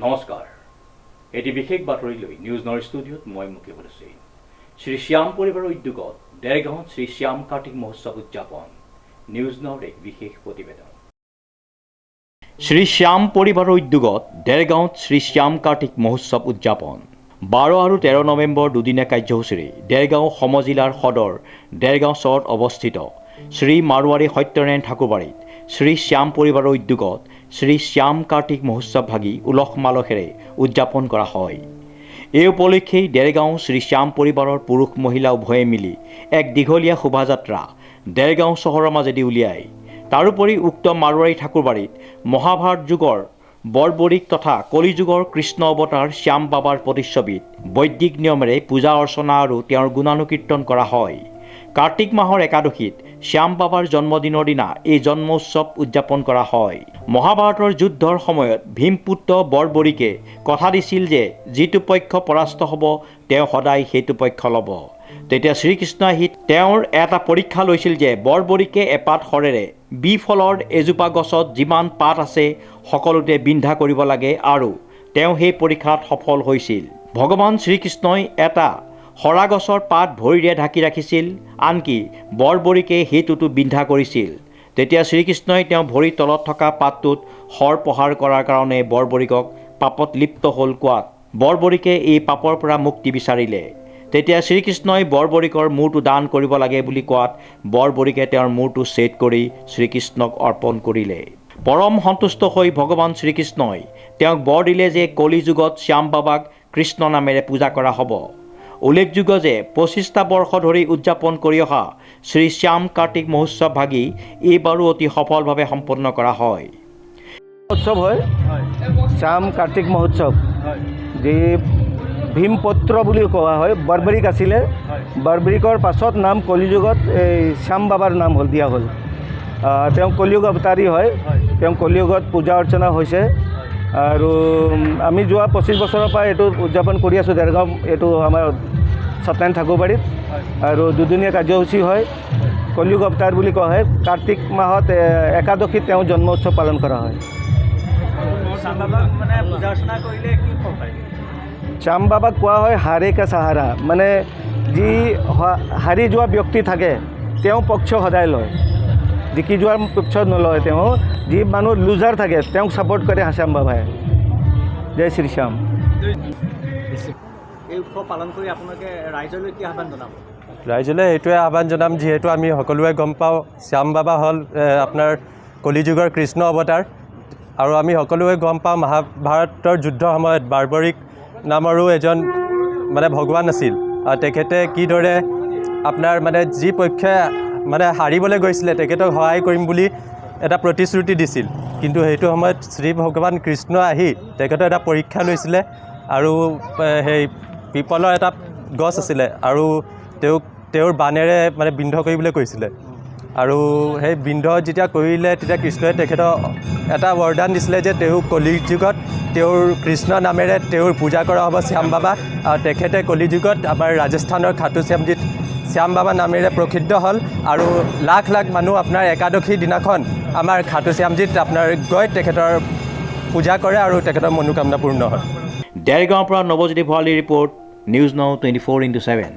নমস্কাৰ এটি বিশেষ বাতৰি লৈ নিউজ নৰ ষ্টুডিঅ'ত মই মুকেশ সিং শ্ৰী শ্যাম পৰিবাৰৰ উদ্যোগত দেৰগাঁৱত শ্ৰী শ্যাম কাৰ্তিক মহোৎসৱ উদযাপন নিউজ নৰ এক বিশেষ প্ৰতিবেদন শ্ৰী শ্যাম পৰিবাৰৰ উদ্যোগত দেৰগাঁৱত শ্ৰী শ্যাম কাৰ্তিক মহোৎসৱ উদযাপন 12 আৰু 13 নৱেম্বৰ দুদিনীয়া কাৰ্যসূচীৰে দেৰগাঁও সমজিলাৰ সদৰ দেৰগাঁও চহৰত অৱস্থিত শ্ৰী মাৰোৱাৰী সত্যনাৰায়ণ ঠাকুৰবাৰীত শ্ৰী শ্যাম পৰিবাৰৰ উদ্যোগত শ্ৰী শ্যাম কাৰ্তিক মহোৎসৱ ভাগি উলহ মালহেৰে উদযাপন কৰা হয়। এই উপলক্ষে দেৰগাঁও শ্ৰী শ্যাম পৰিবাৰৰ পুৰুষ মহিলা উভয়ে মিলি এক দীঘলীয়া শোভাযাত্ৰা দেৰগাঁও চহৰৰ মাজেদি উলিয়ায়। তাৰোপৰি উক্ত মাৰোৱাৰী ঠাকুৰবাৰীত মহাভাৰত যুগৰ বৰবৰিক তথা কলিযুগৰ কৃষ্ণ অৱতাৰ শ্যাম বাবাৰ প্ৰতিচ্ছবিত বৈদিক নিয়মেৰে পূজা অৰ্চনা আৰু তেওঁৰ গুণানুকীৰ্তন কৰা হয়। কাৰ্তিক মাহৰ একাদশীত শ্যাম বাবাৰ জন্মদিনৰ দিনা এই জন্ম উৎসৱ উদযাপন কৰা হয়। মহাভাৰতৰ যুদ্ধৰ সময়ত ভীমপুত্ৰ বৰবৰিকে কথা দিছিল যে যিটো পক্ষ পৰাস্ত হ'ব তেওঁ সদায় সেইটো পক্ষ ল'ব। তেতিয়া শ্ৰীকৃষ্ণ আহি তেওঁৰ এটা পৰীক্ষা লৈছিল যে বৰবৰিকে এপাত শৰেৰে বিফলৰ এজোপা গছত যিমান পাত আছে সকলোতে বিন্ধা কৰিব লাগে আৰু তেওঁ সেই পৰীক্ষাত সফল হৈছিল। ভগৱান শ্ৰীকৃষ্ণই এটা হৰা গছৰ পাত ভৰিৰে ঢাকি ৰাখিছিল, আনকি বৰবৰিকে সেইটোতো বিন্ধা কৰিছিল। তেতিয়া শ্ৰীকৃষ্ণই তেওঁ ভৰিৰ তলত থকা পাতটোত শৰ প্ৰহাৰ কৰাৰ কাৰণে বৰবৰিকক পাপত লিপ্ত হ'ল কোৱাত বৰবৰিকে এই পাপৰ পৰা মুক্তি বিচাৰিলে। তেতিয়া শ্ৰীকৃষ্ণই বৰবৰিকৰ মূৰটো দান কৰিব লাগে বুলি কোৱাত বৰবৰিকে তেওঁৰ মূৰটো ছেদ কৰি শ্ৰীকৃষ্ণক অৰ্পণ কৰিলে। পৰম সন্তুষ্ট হৈ ভগৱান শ্ৰীকৃষ্ণই তেওঁক বৰ দিলে যে কলিযুগত শ্যাম বাবাক কৃষ্ণ নামেৰে পূজা কৰা হ'ব। উল্লেখযোগ্য যে 25টা বৰ্ষ ধৰি উদযাপন কৰি অহা শ্ৰী শ্যাম কাৰ্তিক মহোৎসৱ ভাগি এইবাৰো অতি সফলভাৱে সম্পন্ন কৰা হয়। উৎসৱ হয় শ্যাম কাৰ্তিক মহোৎসৱ, যি ভীমপুত্ৰ বুলি কোৱা হয়। বৰবৰিক আছিলে, বৰবৰিকৰ পাছত নাম কলিযুগত এই শ্যাম বাবাৰ নাম দিয়া হ'ল। তেওঁ কলিযুগ অৱতাৰী হয়, তেওঁ কলিযুগত পূজা অৰ্চনা হৈছে আৰু আমি যোৱা 25 বছৰৰ পৰা এইটো উদযাপন কৰি আছোঁ দেৰগাঁও, এইটো আমাৰ সত্যনাৰায়ণ ঠাকুৰবাৰীত আৰু দুদিনীয়া কাৰ্যসূচী হয়। কলিযুগ অৱতাৰ বুলি কোৱা হয়। কাৰ্তিক মাহত একাদশীত তেওঁ জন্ম উৎসৱ পালন কৰা হয়। শ্যাম বাবাক কোৱা হয় হাৰে কা সাহাৰা, মানে যি হাৰি যোৱা ব্যক্তি থাকে তেওঁ পক্ষ সদায় লয়, জিকি যোৱাৰ পক্ষ নলয়। তেওঁ যি মানুহ লুজাৰ থাকে তেওঁক ছাপৰ্ট কৰে শ্যাম বাবাই। জয় শ্ৰী শ্যাম। এই উৎসৱ পালন কৰি আপোনালোকে ৰাইজলৈ কি আহ্বান জনাব? ৰাইজলৈ এইটোৱে আহ্বান জনাম, যিহেতু আমি সকলোৱে গম পাওঁ শ্যাম বাবা হ'ল আপোনাৰ কলিযুগৰ কৃষ্ণ অৱতাৰ, আৰু আমি সকলোৱে গম পাওঁ মহাভাৰতৰ যুদ্ধৰ সময়ত বৰবৰিক নামৰো এজন মানে ভগৱান আছিল। আৰু তেখেতে কিদৰে আপোনাৰ মানে যি পক্ষে মানে হাৰিবলৈ গৈছিলে তেখেতক সহায় কৰিম বুলি এটা প্ৰতিশ্ৰুতি দিছিল, কিন্তু সেইটো সময়ত শ্ৰী ভগৱান কৃষ্ণ আহি তেখেতৰ এটা পৰীক্ষা লৈছিলে আৰু সেই পিপলৰ এটা গছ আছিলে আৰু তেওঁৰ বাণেৰে মানে বিন্ধ কৰিবলৈ কৈছিলে। আৰু সেই বিন্ধ যেতিয়া কৰিলে তেতিয়া কৃষ্ণই তেখেতক এটা বৰদান দিছিলে যে তেওঁ কলিযুগত তেওঁৰ কৃষ্ণ নামেৰে তেওঁৰ পূজা কৰা হ'ব শ্যাম বাবা, আৰু তেখেতে কলিযুগত আমাৰ ৰাজস্থানৰ খাটু শ্যামজিত শ্যাম বাবা নামেৰে প্ৰসিদ্ধ হ'ল। আৰু লাখ লাখ মানুহ আপোনাৰ একাদশী দিনাখন আমাৰ খাটু শ্যামজিত আপোনাৰ গৈ তেখেতৰ পূজা কৰে আৰু তেখেতৰ মনোকামনা পূৰ্ণ হয়। দেৰগাঁৱৰ পৰা নৱজ্যোতি ভৰালীৰ ৰিপৰ্ট, নিউজ নাও 24/7।